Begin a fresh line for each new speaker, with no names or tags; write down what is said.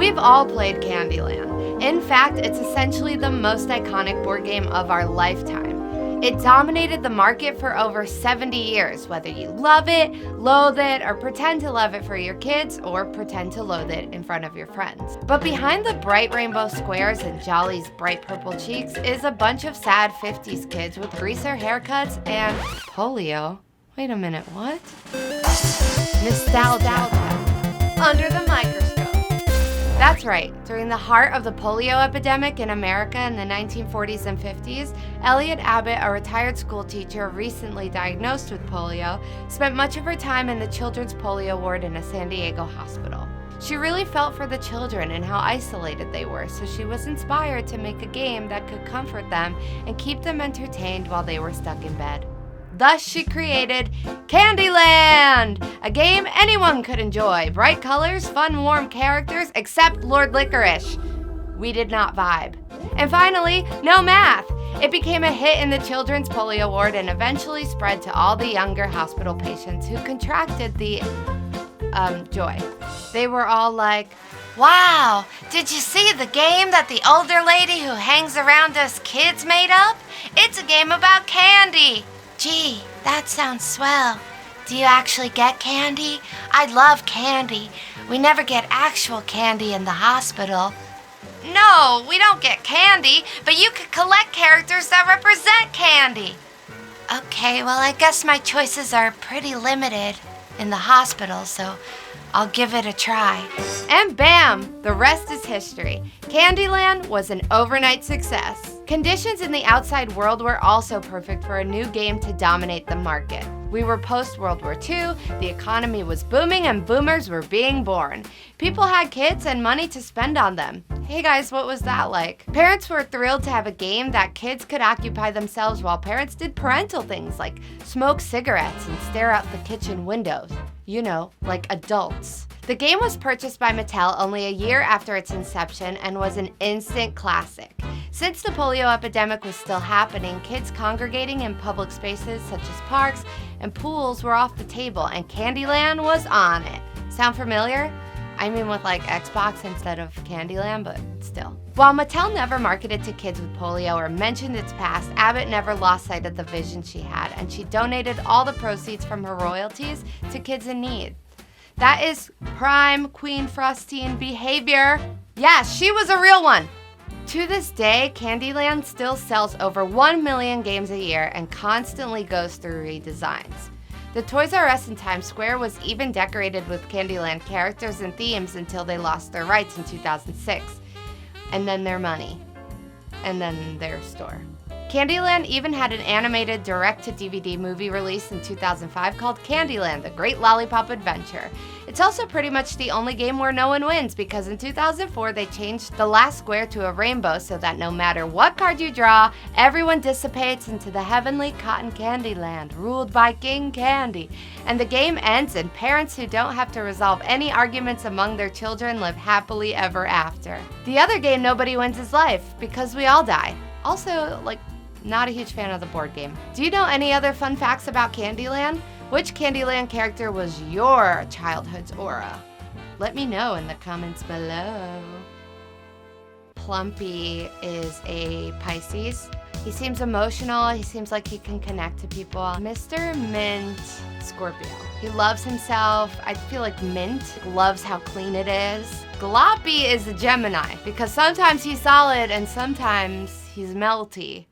We've all played Candyland. In fact, it's essentially the most iconic board game of our lifetime. It dominated the market for over 70 years, whether you love it, loathe it, or pretend to love it for your kids, or pretend to loathe it in front of your friends. But behind the bright rainbow squares and Jolly's bright purple cheeks is a bunch of sad 50s kids with greaser haircuts and polio. Wait a minute, what? Nostalgia. Under the microscope. That's right. During the heart of the polio epidemic in America in the 1940s and 50s, Elliot Abbott, a retired school teacher recently diagnosed with polio, spent much of her time in the children's polio ward in a San Diego hospital. She really felt for the children and how isolated they were, so she was inspired to make a game that could comfort them and keep them entertained while they were stuck in bed. Thus, she created Candyland, a game anyone could enjoy. Bright colors, fun, warm characters, except Lord Licorice. We did not vibe. And finally, no math. It became a hit in the children's polio ward and eventually spread to all the younger hospital patients who contracted the joy. They were all like, "Wow, did you see the game that the older lady who hangs around us kids made up? It's a game about candy." "Gee, that sounds swell. Do you actually get candy? I love candy. We never get actual candy in the hospital." "No, we don't get candy, but you could collect characters that represent candy." "Okay, well, I guess my choices are pretty limited in the hospital, so I'll give it a try." And bam! The rest is history. Candyland was an overnight success. Conditions in the outside world were also perfect for a new game to dominate the market. We were post-World War II, the economy was booming, and boomers were being born. People had kids and money to spend on them. Hey guys, what was that like? Parents were thrilled to have a game that kids could occupy themselves while parents did parental things like smoke cigarettes and stare out the kitchen windows. You know, like adults. The game was purchased by Mattel only a year after its inception and was an instant classic. Since the polio epidemic was still happening, kids congregating in public spaces such as parks and pools were off the table, and Candyland was on it. Sound familiar? I mean with like Xbox instead of Candyland, but still. While Mattel never marketed to kids with polio or mentioned its past, Abbott never lost sight of the vision she had, and she donated all the proceeds from her royalties to kids in need. That is prime Queen Frostine behavior. Yeah, she was a real one. To this day, Candyland still sells over 1 million games a year and constantly goes through redesigns. The Toys R Us in Times Square was even decorated with Candyland characters and themes until they lost their rights in 2006. And then their money. And then their store. Candyland even had an animated direct-to-DVD movie released in 2005 called Candyland: The Great Lollipop Adventure. It's also pretty much the only game where no one wins, because in 2004 they changed the last square to a rainbow so that no matter what card you draw, everyone dissipates into the heavenly cotton candy land, ruled by King Candy. And the game ends, and parents who don't have to resolve any arguments among their children live happily ever after. The other game nobody wins is life, because we all die. Also, not a huge fan of the board game. Do you know any other fun facts about Candyland? Which Candyland character was your childhood's aura? Let me know in the comments below. Plumpy is a Pisces. He seems emotional. He seems like he can connect to people. Mr. Mint, Scorpio. He loves himself. I feel like Mint loves how clean it is. Gloppy is a Gemini because sometimes he's solid and sometimes he's melty.